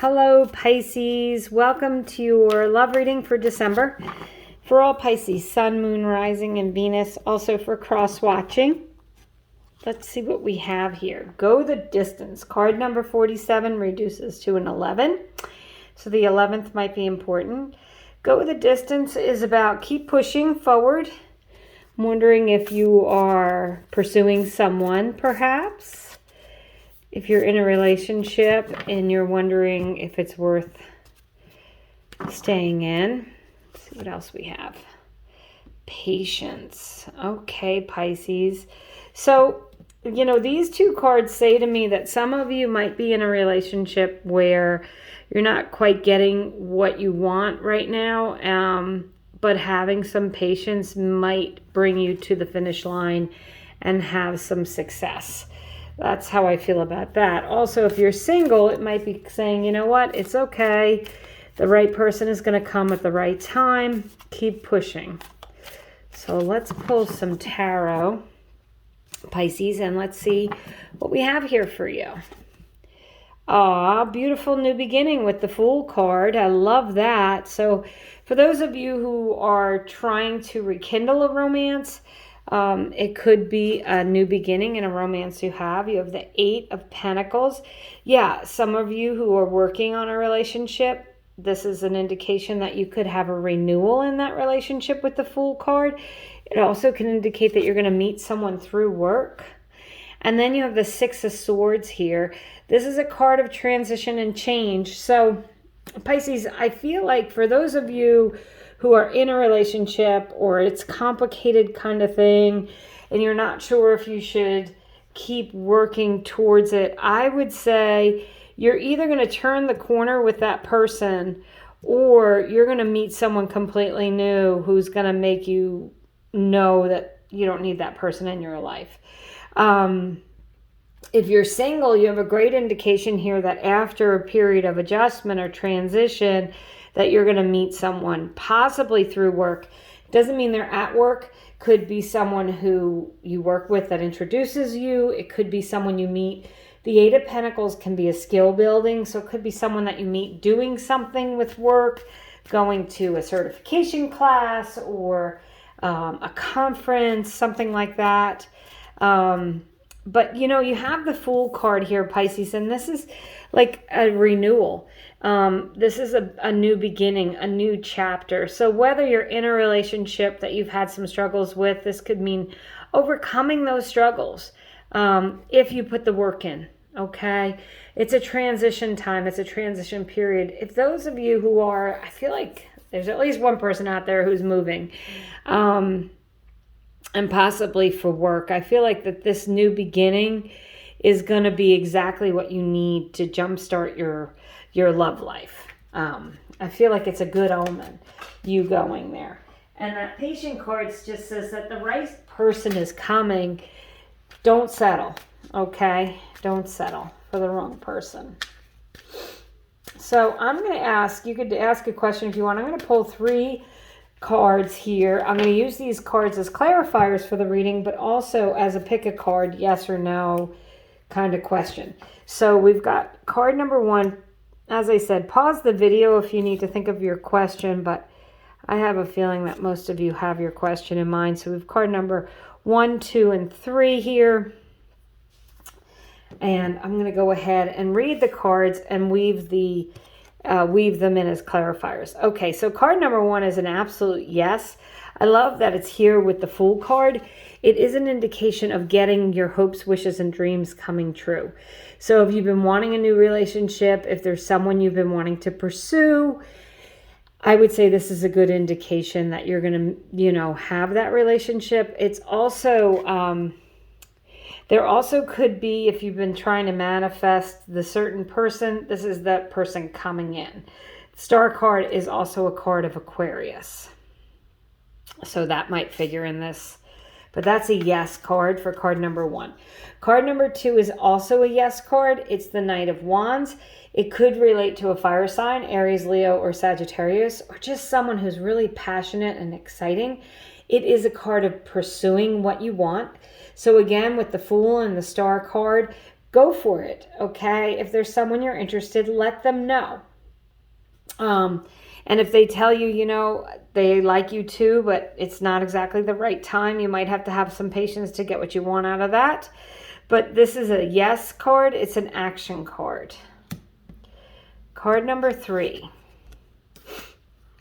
Hello, Pisces. Welcome to your love reading for December. For all Pisces, Sun, Moon, Rising, and Venus. Also for cross-watching. Let's see what we have here. Go the distance. Card number 47 reduces to an 11. So the 11th might be important. Go the distance is about keep pushing forward. I'm wondering if you are pursuing someone, perhaps. If you're in a relationship and you're wondering if it's worth staying in. Let's see what else we have. Patience. Okay, Pisces. So, these two cards say to me that some of you might be in a relationship where you're not quite getting what you want right now, but having some patience might bring you to the finish line and have some success. That's how I feel about that. Also, if you're single, it might be saying, you know what, it's okay. The right person is going to come at the right time. Keep pushing. So let's pull some tarot, Pisces, and let's see what we have here for you. Beautiful new beginning with the Fool card. I love that. So for those of you who are trying to rekindle a romance, it could be a new beginning in a romance you have. You have the 8 of Pentacles. Yeah, some of you who are working on a relationship, this is an indication that you could have a renewal in that relationship with the Fool card. It also can indicate that you're going to meet someone through work. And then you have the 6 of Swords here. This is a card of transition and change. So, Pisces, I feel like for those of you who are in a relationship or it's complicated kind of thing and you're not sure if you should keep working towards it, I would say you're either going to turn the corner with that person or you're going to meet someone completely new who's going to make you know that you don't need that person in your life. If you're single, you have a great indication here that after a period of adjustment or transition, that you're going to meet someone, possibly through work. Doesn't mean they're at work. Could be someone who you work with that introduces you. It could be someone you meet. The 8 of Pentacles can be a skill building, so it could be someone that you meet doing something with work, going to a certification class or a conference, something like that. But, you have the Fool card here, Pisces, and this is like a renewal. This is a new beginning, a new chapter. So whether you're in a relationship that you've had some struggles with, this could mean overcoming those struggles if you put the work in, okay? It's a transition time. It's a transition period. If those of you who are, I feel like there's at least one person out there who's moving, and possibly for work. I feel like that this new beginning is going to be exactly what you need to jumpstart your love life. I feel like it's a good omen, you going there. And that patient card just says that the right person is coming. Don't settle, okay? Don't settle for the wrong person. So I'm going to ask, you could ask a question if you want. I'm going to pull 3 cards here. I'm going to use these cards as clarifiers for the reading, but also as a pick a card, yes or no kind of question. So we've got card number 1. As I said, pause the video if you need to think of your question, but I have a feeling that most of you have your question in mind. So we've card number 1, 2, and 3 here. And I'm going to go ahead and read the cards and weave them in as clarifiers. Okay, so card number 1 is an absolute yes. I love that it's here with the Fool card. It is an indication of getting your hopes, wishes, and dreams coming true. So if you've been wanting a new relationship, if there's someone you've been wanting to pursue, I would say this is a good indication that you're going to, have that relationship. It's also, there also could be, if you've been trying to manifest the certain person, this is that person coming in. Star card is also a card of Aquarius. So that might figure in this. But that's a yes card for card number 1. Card number 2 is also a yes card. It's the Knight of Wands. It could relate to a fire sign, Aries, Leo, or Sagittarius, or just someone who's really passionate and exciting. It is a card of pursuing what you want. So again, with the Fool and the Star card, go for it, okay? If there's someone you're interested, let them know. And if they tell you, you know, they like you too, but it's not exactly the right time, you might have to have some patience to get what you want out of that. But this is a yes card. It's an action card. Card number 3.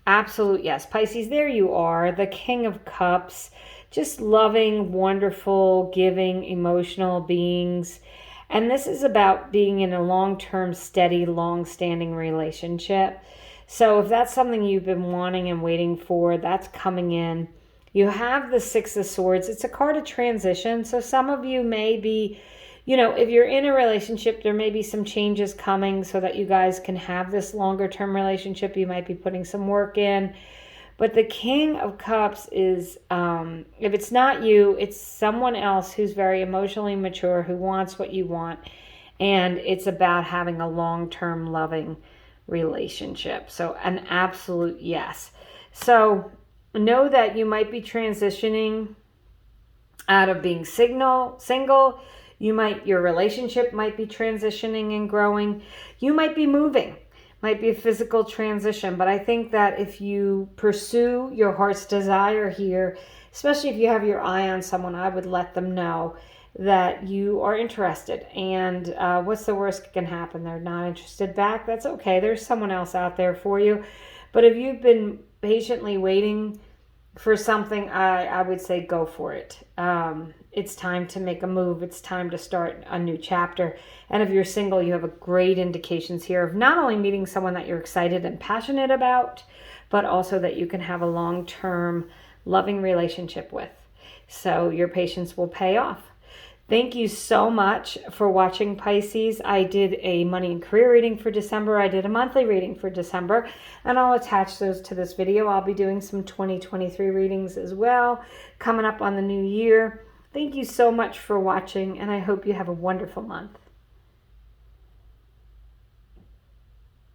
Absolute yes. Pisces, there you are, the King of Cups. Just loving, wonderful, giving, emotional beings. And this is about being in a long-term, steady, long-standing relationship. So if that's something you've been wanting and waiting for, that's coming in. You have the 6 of Swords. It's a card of transition. So some of you may be, you know, if you're in a relationship, there may be some changes coming so that you guys can have this longer term relationship. You might be putting some work in. But the King of Cups is, if it's not you, it's someone else who's very emotionally mature, who wants what you want. And it's about having a long-term loving relationship. So an absolute yes. So know that you might be transitioning out of being single. Your relationship might be transitioning and growing. You might be moving. Might be a physical transition. But I think that if you pursue your heart's desire here, especially if you have your eye on someone, I would let them know that you are interested. And what's the worst that can happen? They're not interested back. That's okay. There's someone else out there for you. But if you've been patiently waiting for something, I would say go for it. It's time to make a move. It's time to start a new chapter. And if you're single, you have a great indications here of not only meeting someone that you're excited and passionate about, but also that you can have a long-term loving relationship with. So your patience will pay off. Thank you so much for watching, Pisces. I did a money and career reading for December. I did a monthly reading for December, and I'll attach those to this video. I'll be doing some 2023 readings as well, coming up on the new year. Thank you so much for watching, and I hope you have a wonderful month.